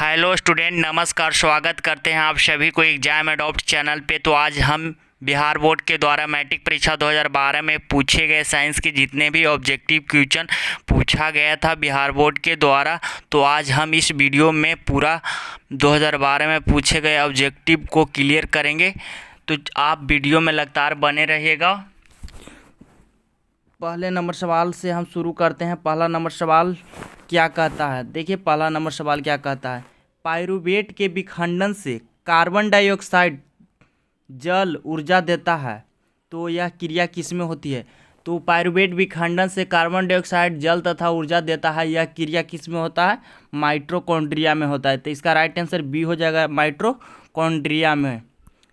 Hello student, नमस्कार। स्वागत करते हैं आप सभी को एग्जाम एडॉप्ट चैनल पे। तो आज हम बिहार बोर्ड के द्वारा मैट्रिक परीक्षा 2012 में पूछे गए साइंस के जितने भी ऑब्जेक्टिव क्वेश्चन पूछा गया था बिहार बोर्ड के द्वारा, तो आज हम इस वीडियो में पूरा 2012 में पूछे गए ऑब्जेक्टिव को क्लियर करेंगे। तो आप वीडियो में लगातार बने रहिएगा। पहले नंबर सवाल से हम शुरू करते हैं। पहला नंबर सवाल क्या कहता है, देखिए पहला नंबर सवाल क्या कहता है। पाइरूवेट के विखंडन से कार्बन डाइऑक्साइड जल ऊर्जा देता है, तो यह क्रिया किस में होती है। तो पाइरूवेट विखंडन से कार्बन डाइऑक्साइड जल तथा ऊर्जा देता है, यह क्रिया किस में होता है, माइटोकॉन्ड्रिया में होता है। तो इसका राइट आंसर बी हो जाएगा, माइटोकॉन्ड्रिया में।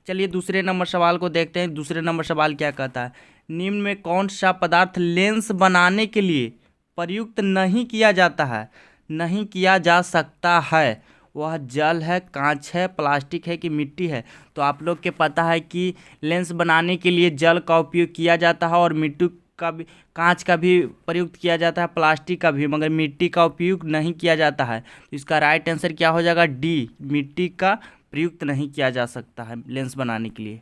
चलिए दूसरे नंबर सवाल को देखते हैं। दूसरे नंबर सवाल क्या कहता है, निम्न में कौन सा पदार्थ लेंस बनाने के लिए प्रयुक्त नहीं किया जाता है, नहीं किया जा सकता है। वह जल है, कांच है, प्लास्टिक है कि मिट्टी है। तो आप लोग के पता है कि लेंस बनाने के लिए जल का उपयोग किया जाता है और मिट्टी का भी, कांच का भी प्रयुक्त किया जाता है, प्लास्टिक का भी, मगर मिट्टी का उपयोग नहीं किया जाता है। तो इसका राइट आंसर क्या हो जाएगा, डी, मिट्टी का प्रयुक्त नहीं किया जा सकता है लेंस बनाने के लिए।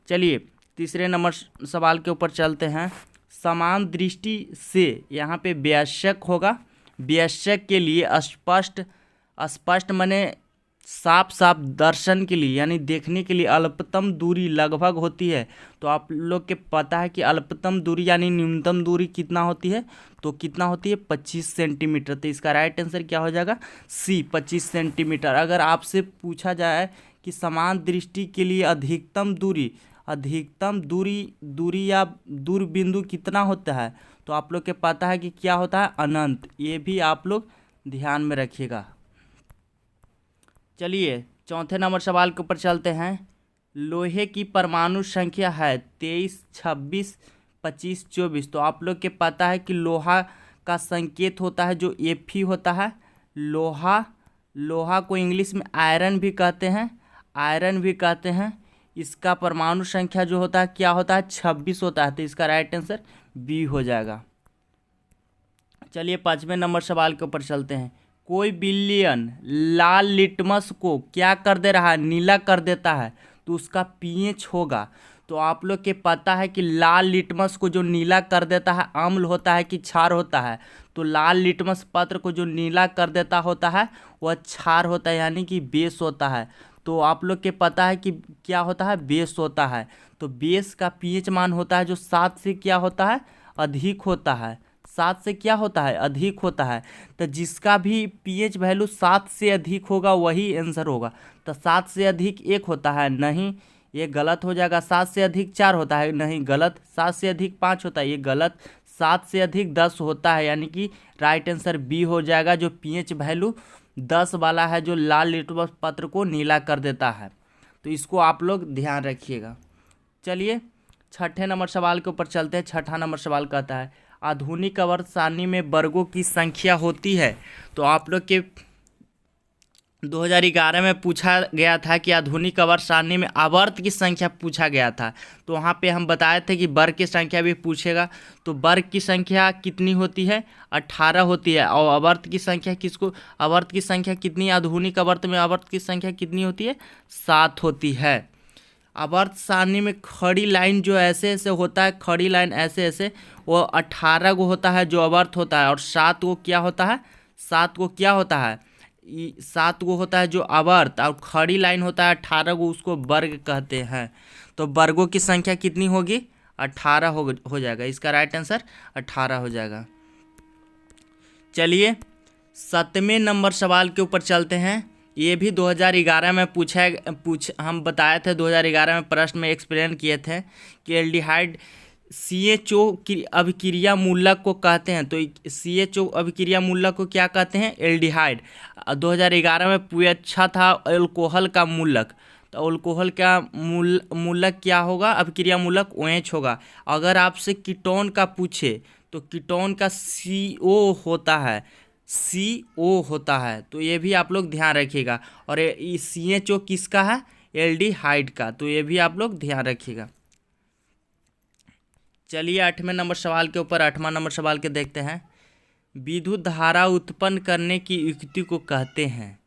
चलिए तीसरे नंबर सवाल के ऊपर चलते हैं। समान दृष्टि से यहाँ पे वयस्क होगा। वयस्क के लिए स्पष्ट माने साफ साफ दर्शन के लिए यानी देखने के लिए अल्पतम दूरी लगभग होती है। तो आप लोग के पता है कि अल्पतम दूरी यानी न्यूनतम दूरी कितना होती है, तो कितना होती है, 25 सेंटीमीटर। तो इसका राइट आंसर क्या हो जाएगा, सी, 25 सेंटीमीटर। अगर आपसे पूछा जाए कि समान दृष्टि के लिए अधिकतम दूरी या दूर बिंदु कितना होता है, तो आप लोग के पता है कि क्या होता है, अनंत। ये भी आप लोग ध्यान में रखिएगा। चलिए चौथे नंबर सवाल के ऊपर चलते हैं। लोहे की परमाणु संख्या है 23, 26, 25, 24। तो आप लोग के पता है कि लोहा का संकेत होता है जो Fe होता है। लोहा को इंग्लिश में आयरन भी कहते हैं। इसका परमाणु संख्या जो होता है क्या होता है, 26 होता है। तो इसका राइट आंसर बी हो जाएगा। चलिए पांचवें नंबर सवाल के ऊपर चलते हैं। कोई बिलियन लाल लिटमस को क्या कर दे रहा है, नीला कर देता है, तो उसका पीएच होगा। तो आप लोग के पता है कि लाल लिटमस को जो नीला कर देता है अम्ल होता है कि क्षार होता है। तो लाल लिटमस पत्र को जो नीला कर देता होता है वह क्षार होता है यानी कि बेस होता है। तो आप लोग के पता है कि क्या होता है, बेस होता है। तो बेस का पीएच मान होता है जो 7 से क्या होता है, अधिक होता है। 7 से क्या होता है, अधिक होता है। तो जिसका भी पीएच वैल्यू 7 से अधिक होगा वही आंसर होगा। तो 7 से अधिक 1 होता है, नहीं, ये गलत हो जाएगा। 7 से अधिक 4 होता है, नहीं, गलत। 7 से अधिक 5 होता है, ये गलत। 7 से अधिक 10 होता है, यानी कि राइट आंसर बी हो जाएगा, जो पीएच वैल्यू 10 वाला है, जो लाल लिटमस पत्र को नीला कर देता है। तो इसको आप लोग ध्यान रखिएगा। चलिए छठे नंबर सवाल के ऊपर चलते हैं। छठा नंबर सवाल कहता है, आधुनिक आवर्त सारणी में वर्गों की संख्या होती है। तो आप लोग के 2011 में पूछा गया था कि आधुनिक आवर्त सारणी में आवर्त की संख्या पूछा गया था। तो वहाँ पे हम बताए थे कि वर्ग की संख्या भी पूछेगा। तो वर्ग की संख्या कितनी होती है, 18 होती है। और आवर्त की संख्या आवर्त की संख्या कितनी, आधुनिक आवर्त में आवर्त की संख्या कितनी होती है, 7 होती है। आवर्त सारणी में खड़ी लाइन जो ऐसे ऐसे होता है, खड़ी लाइन ऐसे ऐसे, वो 18 को होता है जो आवर्त होता है। और 7 को क्या होता है, 7 को होता है जो आवर्त। और खड़ी लाइन होता है 18 को, उसको वर्ग कहते हैं। तो वर्गों की संख्या कितनी होगी, 18 हो जाएगा। इसका राइट आंसर 18 हो जाएगा। चलिए 7वें नंबर सवाल के ऊपर चलते हैं। ये भी 2011 में हम बताए थे, 2011 में प्रश्न में एक्सप्लेन किए थे कि एल्डिहाइड CHO की अभिक्रिया मूलक को कहते हैं। तो CHO अभिक्रिया मूलक को क्या कहते हैं, एल्डिहाइड। 2011 में पूछा था अल्कोहल का मूलक। तो अल्कोहल का मूलक क्या होगा, अभिक्रिया मूलक OH होगा। अगर आपसे कीटोन का पूछे तो कीटोन का CO होता है। तो ये भी आप लोग ध्यान रखिएगा। और ये CHO किसका है, एल्डिहाइड का। तो ये भी आप लोग ध्यान रखिएगा। चलिए 8वें नंबर सवाल के ऊपर 8वां नंबर सवाल के देखते हैं। विद्युत धारा उत्पन्न करने की युक्ति को कहते हैं।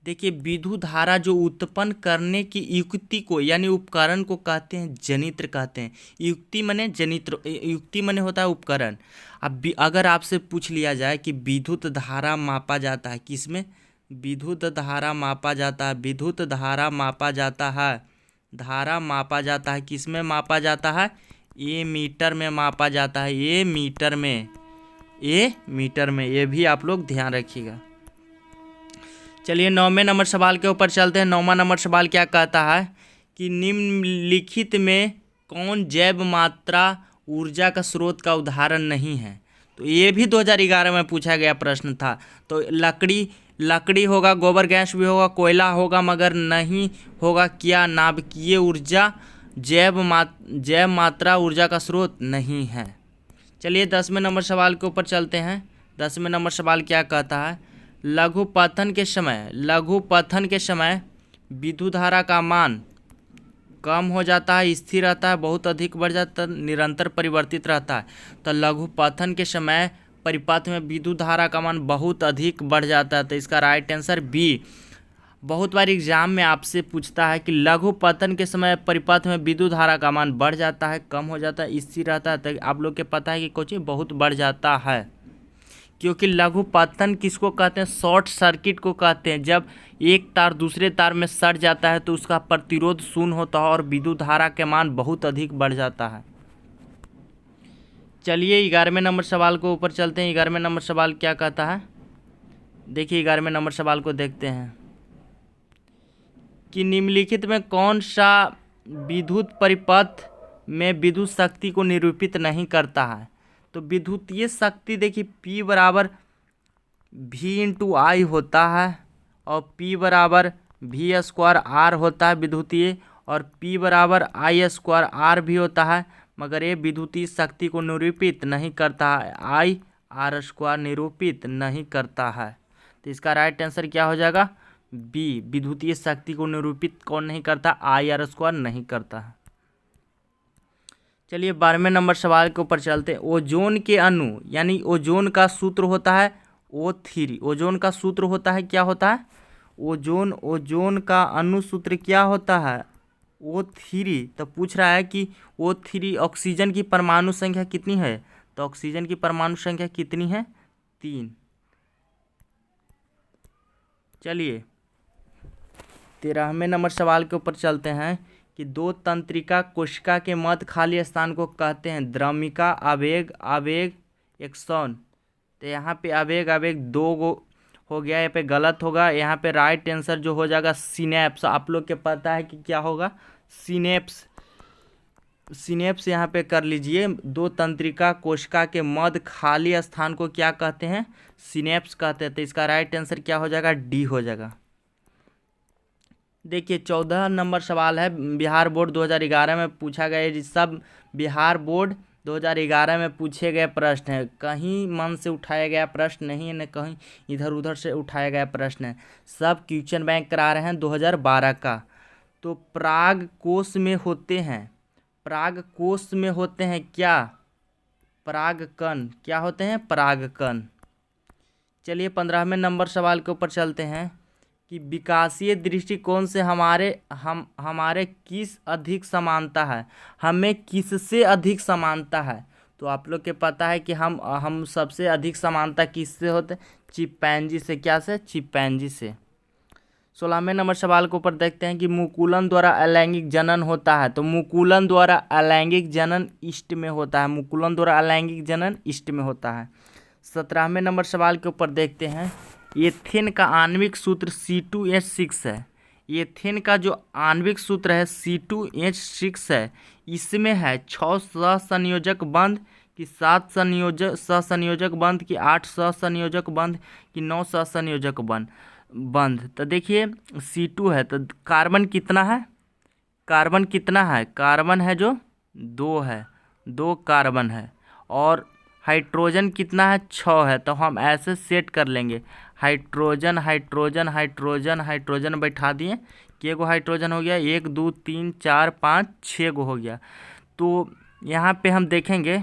देखिए विद्युत धारा जो उत्पन्न करने की युक्ति को यानी उपकरण को कहते हैं जनित्र कहते हैं। युक्ति माने जनित्र, युक्ति माने होता है उपकरण। अब अगर आपसे पूछ लिया जाए कि विद्युत धारा मापा जाता है किसमें, विद्युत धारा मापा जाता है, विद्युत धारा मापा जाता है, धारा मापा जाता है किसमें मापा जाता है, ये मीटर में मापा जाता है, ये मीटर में, ये मीटर में, ये भी आप लोग ध्यान रखिएगा। चलिए 9वें नंबर सवाल के ऊपर चलते हैं। 9वां नंबर सवाल क्या कहता है कि निम्नलिखित में कौन जैव मात्रा ऊर्जा का स्रोत का उदाहरण नहीं है। तो ये भी 2011 में पूछा गया प्रश्न था। तो लकड़ी होगा, गोबर गैस भी होगा, कोयला होगा, मगर नहीं होगा क्या नाभिकीय ऊर्जा, जैव मात्रा ऊर्जा का स्रोत नहीं है। चलिए 10वें नंबर सवाल के ऊपर चलते हैं। 10वें नंबर सवाल क्या कहता है, लघुपथन के समय विद्युत धारा का मान कम हो जाता है, स्थिर रहता है, बहुत अधिक बढ़ जाता है, निरंतर परिवर्तित रहता है। तो लघुपथन के समय परिपथ में विद्युत धारा का मान बहुत अधिक बढ़ जाता है। तो इसका राइट आंसर बी। बहुत बार एग्जाम में आपसे पूछता है कि लघुपथन के समय परिपथ में विद्युत धारा का मान बढ़ जाता है, कम हो जाता है, स्थिर रहता है। तो आप लोग के पता है कि कुछ बहुत बढ़ जाता है, क्योंकि लघुपथन किसको कहते हैं, शॉर्ट सर्किट को कहते हैं। जब एक तार दूसरे तार में सट जाता है तो उसका प्रतिरोध शून्य होता है और विद्युत धारा के मान बहुत अधिक बढ़ जाता है। चलिए 11वें नंबर सवाल को ऊपर चलते हैं। 11वें नंबर सवाल क्या कहता है, देखिए 11वें नंबर सवाल को देखते हैं कि निम्नलिखित में कौन सा विद्युत परिपथ में विद्युत शक्ति को निरूपित नहीं करता है। तो विद्युतीय शक्ति देखिए P बराबर V/I होता है और P बराबर V² R होता है विद्युतीय, और P बराबर I² R भी होता है, मगर ये विद्युतीय शक्ति को निरूपित नहीं करता है, I/R² निरूपित नहीं करता है। तो इसका राइट आंसर क्या हो जाएगा, बी। विद्युतीय शक्ति को निरूपित कौन नहीं करता, I/R² नहीं करता है। चलिए 12वें नंबर सवाल के ऊपर चलते हैं। ओजोन के अणु यानी ओजोन का सूत्र होता है O3। ओजोन का सूत्र होता है, क्या होता है, ओजोन का अणु सूत्र क्या होता है, O3। तो पूछ रहा है कि O3 ऑक्सीजन की परमाणु संख्या कितनी है। तो ऑक्सीजन की परमाणु संख्या कितनी है, 3। चलिए 13वें नंबर सवाल के ऊपर चलते हैं कि दो तंत्रिका कोशिका के मध्य खाली स्थान को कहते हैं द्रमिका आवेग एक्सॉन। तो यहाँ पे आवेग 2 हो गया, यहाँ पे गलत होगा। यहाँ पे राइट आंसर जो हो जाएगा सिनेप्स। आप लोग के पता है कि क्या होगा, सिनेप्स यहाँ पे कर लीजिए। दो तंत्रिका कोशिका के मध्य खाली स्थान को क्या कहते हैं, सिनेप्स कहते हैं। तो इसका राइट आंसर क्या हो जाएगा, डी हो जाएगा। देखिए 14 नंबर सवाल है, बिहार बोर्ड 2011 में पूछा गया। ये सब बिहार बोर्ड 2011 में पूछे गए प्रश्न है, कहीं मन से उठाया गया प्रश्न नहीं है, न कहीं इधर उधर से उठाया गया प्रश्न है। सब क्वेश्चन बैंक करा रहे हैं 2012 का। तो पराग कोश में होते हैं क्या, परागकण। क्या होते हैं, परागकण। चलिए 15वें नंबर सवाल के ऊपर चलते हैं कि विकासीय दृष्टिकोण से हमारे किस अधिक समानता है, हमें किससे अधिक समानता है। तो आप लोग के पता है कि हम सबसे अधिक समानता किससे होते हैं, चिंपैंजी से। क्या से, चिंपैंजी से। 16वें नंबर सवाल के ऊपर देखते हैं कि मुकुलन द्वारा अलैंगिक जनन होता है। तो मुकुलन द्वारा अलैंगिक जनन ईस्ट में होता है, मुकुलन द्वारा अलैंगिक जनन ईस्ट में होता है। 17वें नंबर सवाल के ऊपर देखते हैं, एथेन का आणविक सूत्र C2H6 है। एथेन का जो आणविक सूत्र है C2H6 है, इसमें है 6 सहसंयोजक बंध कि 7 सहसंयोजक बंध कि 8 सहसंयोजक बंध कि 9 सहसंयोजक बंध। तो देखिए C2 है, तो कार्बन कितना है, कार्बन है जो 2 है, 2 कार्बन है। और हाइड्रोजन कितना है, 6 है। तो हम ऐसे सेट कर लेंगे, हाइड्रोजन बैठा दिए कि एगो हाइड्रोजन हो गया, 1 2 3 4 5 6 गो हो गया। तो यहाँ पे हम देखेंगे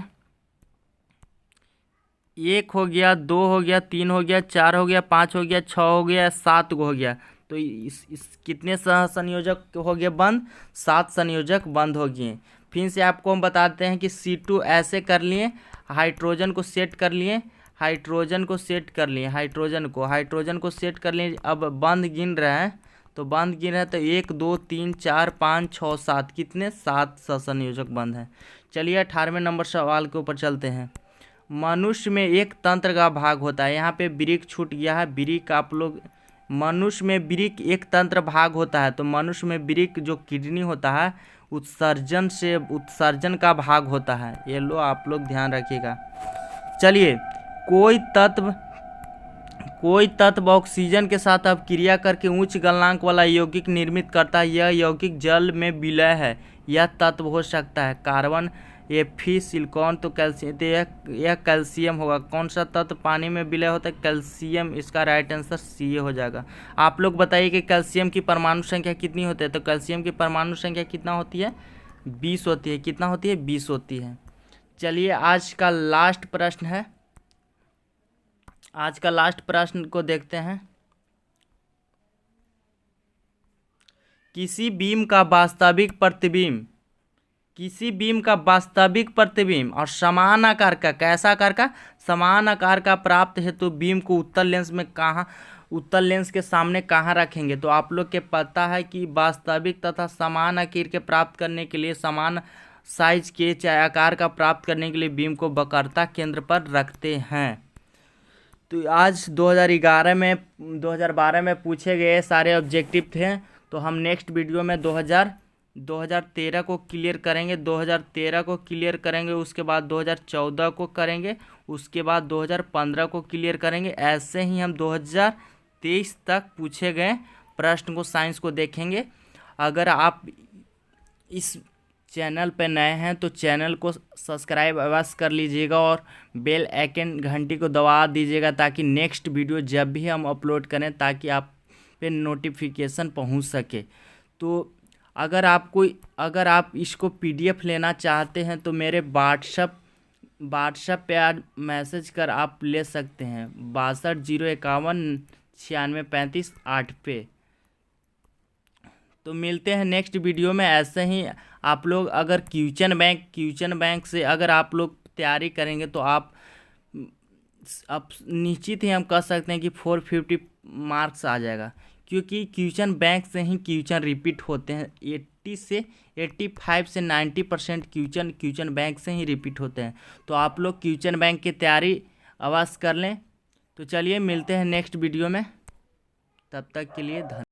1 हो गया, 2 हो गया, 3 हो गया, 4 हो गया, 5 हो गया, 6 हो गया, 7 गो हो गया। तो इस कितने संयोजक हो गए बंद, 7 संयोजक बंद हो गए। फिर से आपको हम बताते हैं कि C2 ऐसे कर लिए, हाइड्रोजन को सेट कर लिए, हाइड्रोजन को सेट कर लिए, हाइड्रोजन को सेट कर लिए। अब बंद गिन रहे हैं, तो बंद गिन रहे हैं तो 1 2 3 4 5 6 7, कितने 7 संयोजक बंद हैं। चलिए 18वें नंबर सवाल के ऊपर चलते हैं। मनुष्य में एक तंत्र का भाग होता है, यहाँ पे ब्रिक छूट गया है, ब्रिक आप लोग, मनुष्य में ब्रिक एक तंत्र भाग होता है, तो मनुष्य में ब्रिक जो किडनी होता है उत्सर्जन का भाग होता है, ये लो आप लोग ध्यान रखिएगा। चलिए कोई तत्व ऑक्सीजन के साथ अब क्रिया करके उच्च गलनांक वाला यौगिक निर्मित करता है, यह यौगिक जल में विलय है, यह तत्व हो सकता है कार्बन, Fe, सिलिकॉन, तो कैल्शियम, तो यह कैल्शियम होगा। कौन सा तत्व पानी में विलय होता है? कैल्शियम, इसका राइट आंसर सी हो जाएगा। आप लोग बताइए कि कैल्शियम की परमाणु संख्या कितनी होती है? तो कैल्शियम की परमाणु संख्या कितना होती है? 20 होती है। कितना होती है? 20 होती है। चलिए आज का लास्ट प्रश्न है, आज का लास्ट प्रश्न को देखते हैं। किसी बीम का वास्तविक प्रतिबिंब, किसी बीम का वास्तविक प्रतिबिंब और समान आकार का, कैसा आकार का? समान आकार का प्राप्त हेतु बीम को उत्तल लेंस में कहाँ, उत्तल लेंस के सामने कहाँ रखेंगे? तो आप लोग के पता है कि वास्तविक तथा समान आकार के प्राप्त करने के लिए, समान साइज के चाहे आकार का प्राप्त करने के लिए बीम को वक्रता केंद्र पर रखते हैं। तो आज 2012 में पूछे गए सारे ऑब्जेक्टिव थे, तो हम नेक्स्ट वीडियो में 2013 को क्लियर करेंगे, 2013 को क्लियर करेंगे, उसके बाद 2014 को करेंगे, उसके बाद 2015 को क्लियर करेंगे। ऐसे ही हम 2023 तक पूछे गए प्रश्न को, साइंस को देखेंगे। अगर आप इस चैनल पर नए हैं तो चैनल को सब्सक्राइब अवश्य कर लीजिएगा और बेल आइकन घंटी को दबा दीजिएगा, ताकि नेक्स्ट वीडियो जब भी हम अपलोड करें ताकि आप पे नोटिफिकेशन पहुंच सके। तो अगर आप इसको PDF लेना चाहते हैं तो मेरे व्हाट्सएप पे आज मैसेज कर आप ले सकते हैं, 6201519635 पे। तो मिलते हैं नेक्स्ट वीडियो में। ऐसे ही आप लोग अगर क्वेश्चन बैंक से अगर आप लोग तैयारी करेंगे तो आप निश्चित ही हम कह सकते हैं कि 450 मार्क्स आ जाएगा, क्योंकि क्वेश्चन बैंक से ही क्वेश्चन रिपीट होते हैं। 85 से 90% क्वेश्चन बैंक से ही रिपीट होते हैं। तो आप लोग क्वेश्चन बैंक की तैयारी अवश्य कर लें। तो चलिए मिलते हैं नेक्स्ट वीडियो में, तब तक के लिए धन्यवाद।